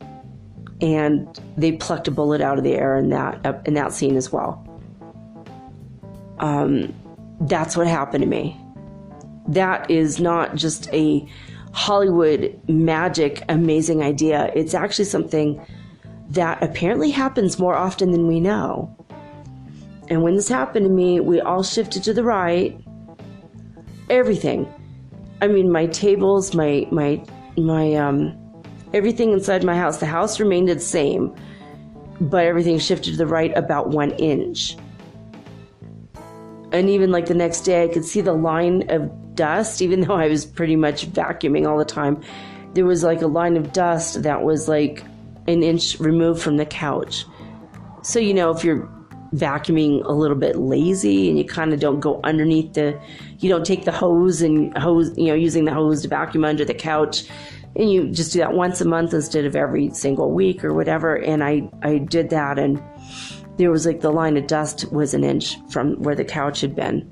and they plucked a bullet out of the air in that scene as well. That's what happened to me. That is not just a Hollywood magic amazing idea. It's actually something that apparently happens more often than we know. And when this happened to me, we all shifted to the right. Everything. I mean, my tables, my everything inside my house. The house remained the same, but everything shifted to the right about 1 inch. And even like the next day, I could see the line of dust, even though I was pretty much vacuuming all the time. There was like a line of dust that was like 1 inch removed from the couch. So, if you're vacuuming a little bit lazy and you kind of don't go underneath you don't take the hose, using the hose to vacuum under the couch, and you just do that once a month instead of every single week or whatever. And I did that, and there was like the line of dust was 1 inch from where the couch had been.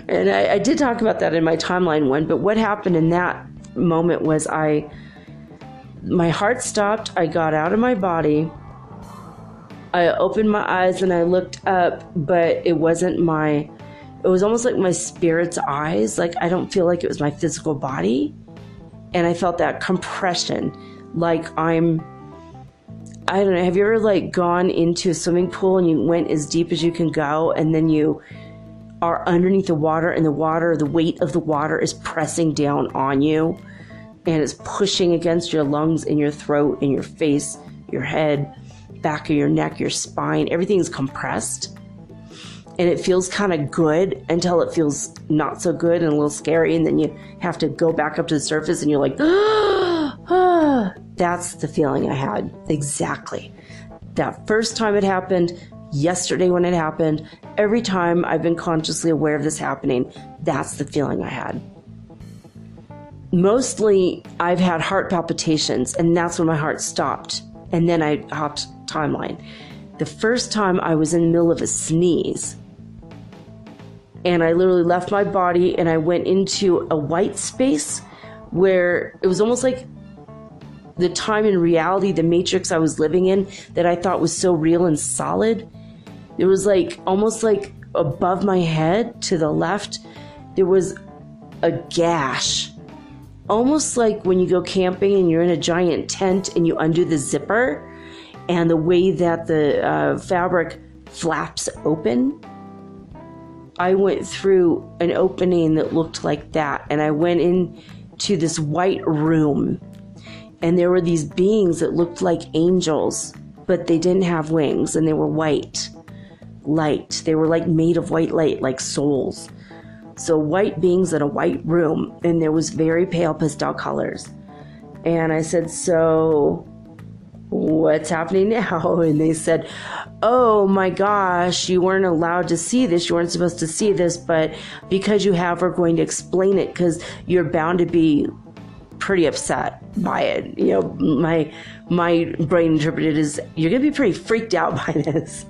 And I did talk about that in my timeline one, but what happened in that moment was my heart stopped. I got out of my body. I opened my eyes and I looked up, but it was almost like my spirit's eyes. Like, I don't feel like it was my physical body. And I felt that compression. Like I don't know, have you ever like gone into a swimming pool and you went as deep as you can go, and then you are underneath the water, and the weight of the water is pressing down on you, and it's pushing against your lungs and your throat and your face, your head, back of your neck, your spine. Everything's compressed. And it feels kind of good until it feels not so good and a little scary. And then you have to go back up to the surface and you're like, that's the feeling I had. Exactly. That first time it happened, yesterday when it happened, every time I've been consciously aware of this happening, that's the feeling I had. Mostly I've had heart palpitations, and that's when my heart stopped. And then I hopped timeline. The first time I was in the middle of a sneeze, and I literally left my body and I went into a white space where it was almost like the time in reality, the matrix I was living in that I thought was so real and solid. It was like almost like above my head to the left, there was a gash. Almost like when you go camping and you're in a giant tent and you undo the zipper, and the way that the fabric flaps open. I went through an opening that looked like that, and I went into this white room, and there were these beings that looked like angels, but they didn't have wings, and they were white light. They were like made of white light, like souls. So white beings in a white room, and there was very pale pastel colors. And I said, so what's happening now? And they said, oh my gosh, you weren't allowed to see this. You weren't supposed to see this, but because you have, we're going to explain it, because you're bound to be pretty upset by it. My brain interpreted as, you're going to be pretty freaked out by this.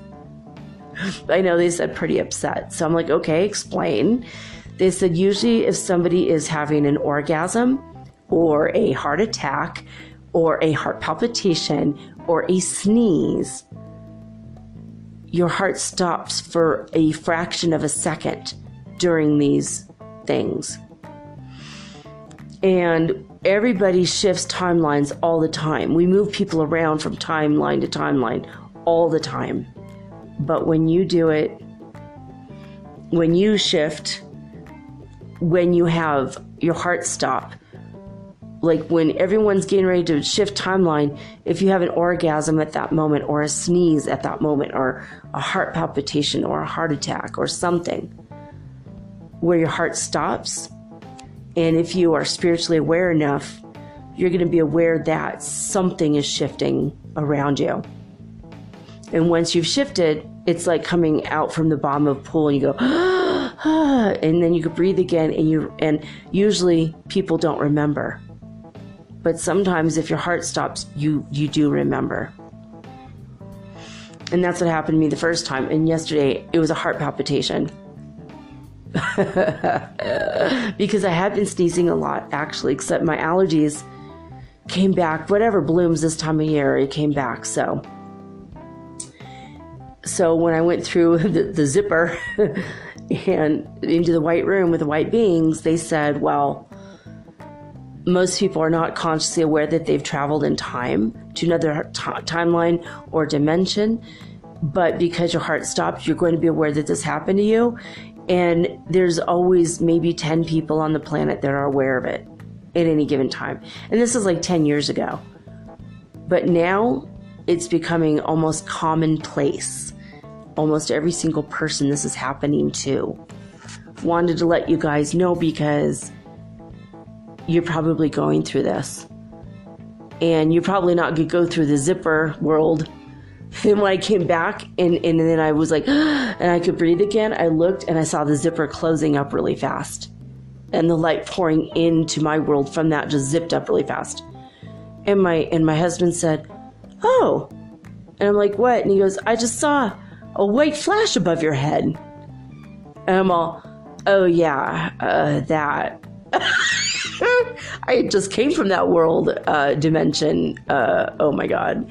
I know they said pretty upset. So I'm like, okay, explain. They said usually if somebody is having an orgasm or a heart attack or a heart palpitation or a sneeze, your heart stops for a fraction of a second during these things. And everybody shifts timelines all the time. We move people around from timeline to timeline all the time. But when you do it, when you shift, when you have your heart stop, like when everyone's getting ready to shift timeline, if you have an orgasm at that moment or a sneeze at that moment or a heart palpitation or a heart attack or something where your heart stops, and if you are spiritually aware enough, you're going to be aware that something is shifting around you. And once you've shifted, it's like coming out from the bottom of a pool and you go, and then you can breathe again, and usually people don't remember. But sometimes if your heart stops, you do remember. And that's what happened to me the first time. And yesterday, it was a heart palpitation. Because I had been sneezing a lot, actually, except my allergies came back. Whatever blooms this time of year, it came back. So when I went through the zipper and into the white room with the white beings, they said, well, most people are not consciously aware that they've traveled in time to another timeline or dimension. But because your heart stopped, you're going to be aware that this happened to you. And there's always maybe 10 people on the planet that are aware of it at any given time. And this is like 10 years ago. But now it's becoming almost commonplace. Almost every single person this is happening to. Wanted to let you guys know because you're probably going through this. And you're probably not going to go through the zipper world. And when I came back and then I was like, and I could breathe again, I looked and I saw the zipper closing up really fast. And the light pouring into my world from that just zipped up really fast. And my husband said, oh. And I'm like, what? And he goes, I just saw a white flash above your head. And I'm all, oh yeah, that. I just came from that world dimension. Oh my God.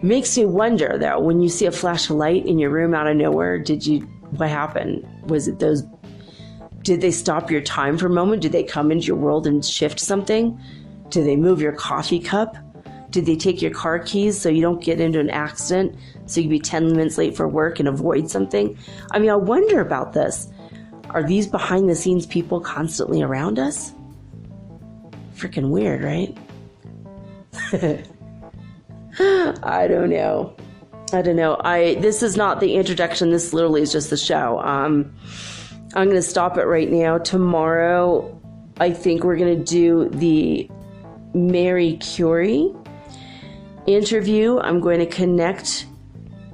Makes me wonder though, when you see a flash of light in your room out of nowhere, what happened? Was it those, did they stop your time for a moment? Did they come into your world and shift something? Did they move your coffee cup? Did they take your car keys so you don't get into an accident, so you'd be 10 minutes late for work and avoid something? I mean, I wonder about this. Are these behind the scenes people constantly around us? Freaking weird, right? I don't know. This is not the introduction. This literally is just the show. I'm going to stop it right now. Tomorrow, I think we're going to do the Mary Curie interview. I'm going to connect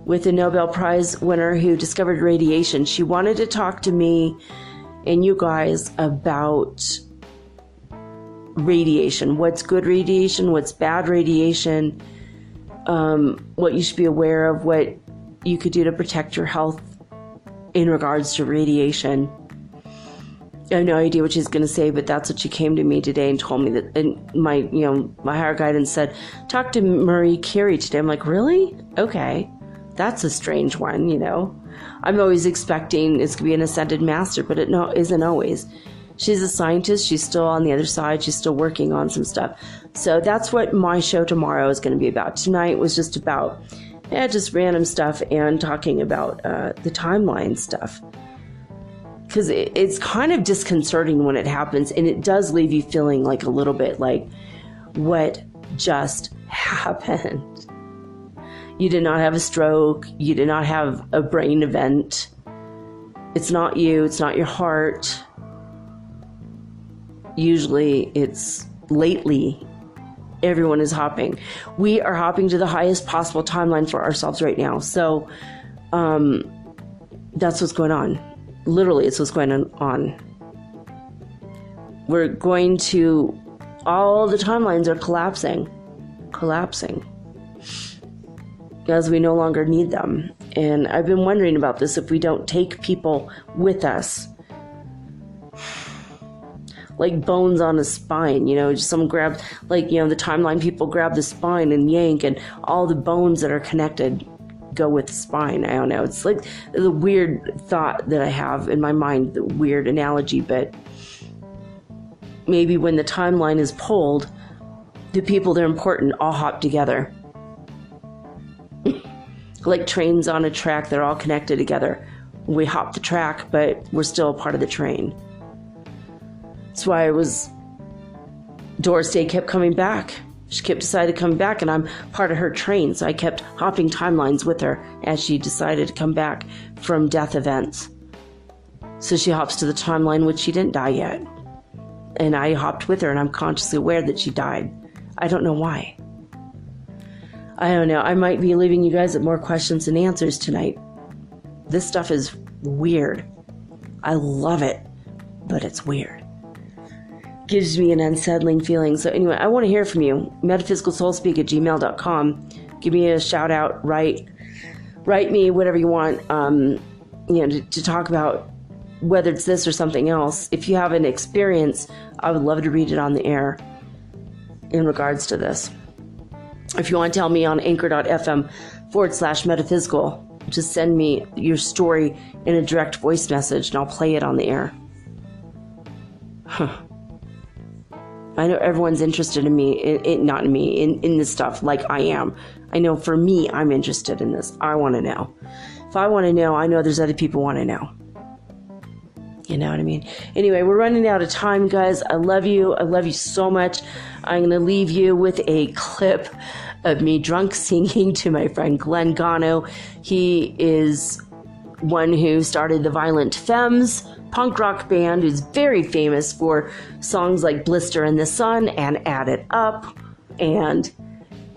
with a Nobel Prize winner who discovered radiation. She wanted to talk to me and you guys about radiation. What's good radiation? What's bad radiation? What you should be aware of, what you could do to protect your health in regards to radiation. I have no idea what she's going to say, but that's what she came to me today and told me that. And my higher guidance said, talk to Marie Curie today. I'm like, really? Okay. That's a strange one, I'm always expecting it's going to be an ascended master, but it isn't always. She's a scientist. She's still on the other side. She's still working on some stuff. So that's what my show tomorrow is going to be about. Tonight was just about just random stuff and talking about the timeline stuff. Because it's kind of disconcerting when it happens, and it does leave you feeling like a little bit like, what just happened? You did not have a stroke. You did not have a brain event. It's not you. It's not your heart. Usually lately, everyone is hopping. We are hopping to the highest possible timeline for ourselves right now. So that's what's going on. Literally, it's what's going on. We're going to, all the timelines are collapsing. As we no longer need them. And I've been wondering about this, if we don't take people with us like bones on a spine, just someone grabs, like, the timeline people grab the spine and yank, and all the bones that are connected go with the spine. I don't know. It's like the weird thought that I have in my mind, the weird analogy, but maybe when the timeline is pulled, the people that are important all hop together. Like trains on a track, they're all connected together. We hop the track, but we're still a part of the train. That's why Doris Day kept coming back. She kept deciding to come back, and I'm part of her train, so I kept hopping timelines with her as she decided to come back from death events. So she hops to the timeline which she didn't die yet. And I hopped with her, and I'm consciously aware that she died. I don't know why. I don't know. I might be leaving you guys with more questions than answers tonight. This stuff is weird. I love it, but it's weird. Gives me an unsettling feeling. So anyway, I want to hear from you. metaphysicalsoulspeak@gmail.com. Give me a shout out. Write me whatever you want. To talk about whether it's this or something else. If you have an experience, I would love to read it on the air in regards to this. If you want to tell me on anchor.fm/metaphysical, just send me your story in a direct voice message and I'll play it on the air. I know everyone's interested in me, in this stuff like I am. I know for me, I'm interested in this. I want to know. If I want to know, I know there's other people want to know. You know what I mean? Anyway, we're running out of time, guys. I love you. I love you so much. I'm going to leave you with a clip of me drunk singing to my friend Glenn Gano. He is one who started the Violent Femmes punk rock band, who's very famous for songs like Blister in the Sun and Add It Up. And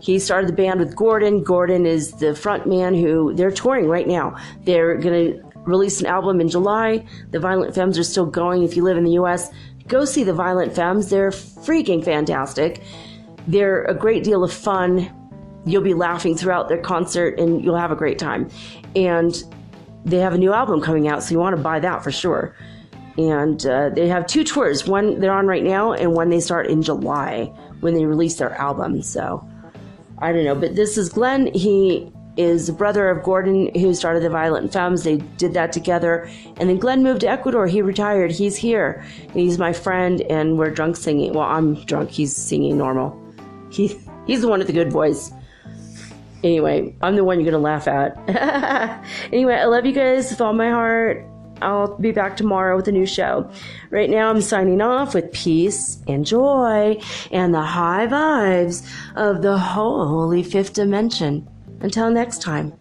he started the band with Gordon. Gordon is the front man who they're touring right now. They're going to release an album in July. The Violent Femmes are still going. If you live in the U.S., go see the Violent Femmes. They're freaking fantastic. They're a great deal of fun. You'll be laughing throughout their concert and you'll have a great time. And they have a new album coming out, so you want to buy that for sure. And they have 2 tours. One they're on right now and one they start in July when they release their album. So I don't know. But this is Glenn. He is the brother of Gordon, who started the Violent Femmes. They did that together. And then Glenn moved to Ecuador. He retired. He's here. And he's my friend, and we're drunk singing. Well, I'm drunk. He's singing normal. He's the one with the good voice. Anyway, I'm the one you're going to laugh at. Anyway, I love you guys with all my heart. I'll be back tomorrow with a new show. Right now, I'm signing off with peace and joy and the high vibes of the holy 5th dimension. Until next time.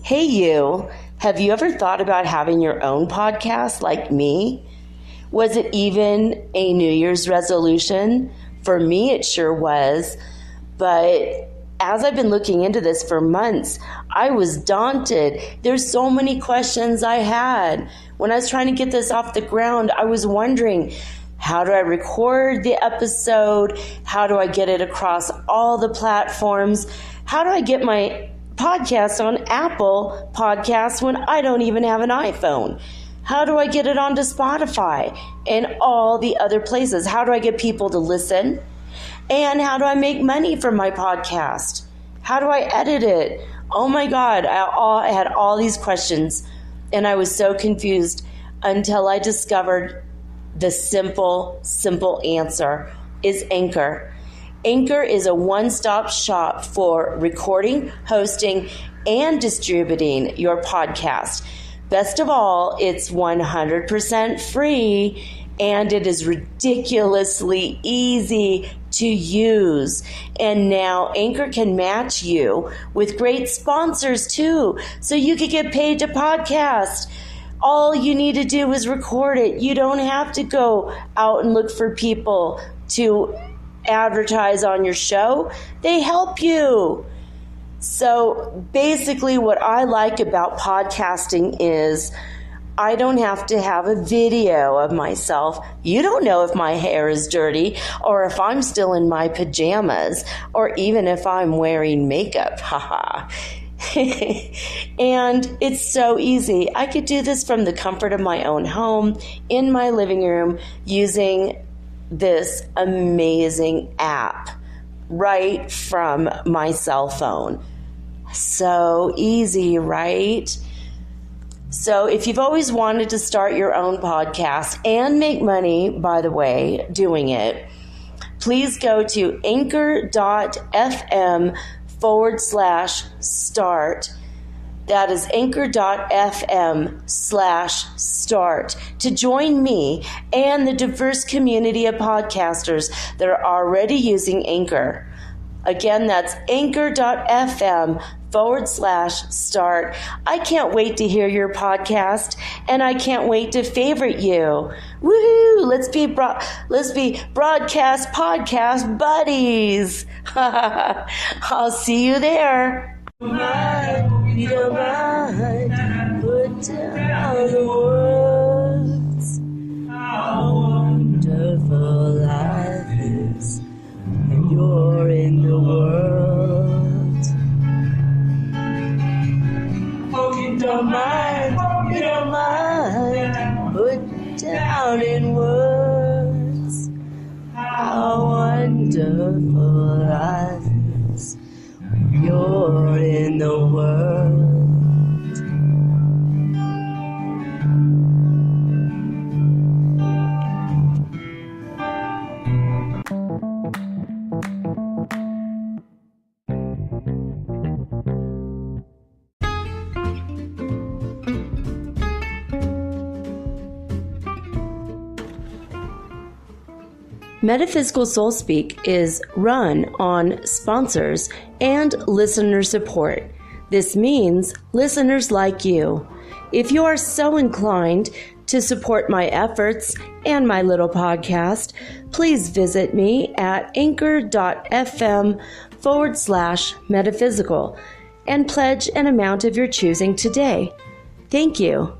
Hey, you. Have you ever thought about having your own podcast like me? Was it even a New Year's resolution? For me, it sure was. But as I've been looking into this for months, I was daunted. There's so many questions I had. When I was trying to get this off the ground, I was wondering, how do I record the episode? How do I get it across all the platforms? How do I get my podcast on Apple Podcasts when I don't even have an iPhone? How do I get it onto Spotify and all the other places? How do I get people to listen? And how do I make money from my podcast? How do I edit it? Oh my God, I had all these questions and I was so confused until I discovered the simple answer is Anchor. Anchor is a one-stop shop for recording, hosting, and distributing your podcast. Best of all, it's 100% free and it is ridiculously easy to use. And now Anchor can match you with great sponsors too, so you can get paid to podcast. All you need to do is record it. You don't have to go out and look for people to advertise on your show. They help you. So basically what I like about podcasting is I don't have to have a video of myself. You don't know if my hair is dirty or if I'm still in my pajamas or even if I'm wearing makeup. Haha. And it's so easy. I could do this from the comfort of my own home, in my living room, using this amazing app right from my cell phone. So easy, right? So if you've always wanted to start your own podcast and make money, by the way, doing it, please go to anchor.fm/start. That is anchor.fm/start to join me and the diverse community of podcasters that are already using Anchor. Again, that's anchor.fm/start. I can't wait to hear your podcast, and I can't wait to favorite you. Woohoo! Let's be broadcast podcast buddies. I'll see you there. You don't mind, put down the words. How wonderful life is when you're in the world. You don't mind, put down in words. How wonderful life is when you're in the world. Metaphysical Soul Speak is run on sponsors and listener support. This means listeners like you. If you are so inclined to support my efforts and my little podcast, please visit me at anchor.fm/metaphysical and pledge an amount of your choosing today. Thank you.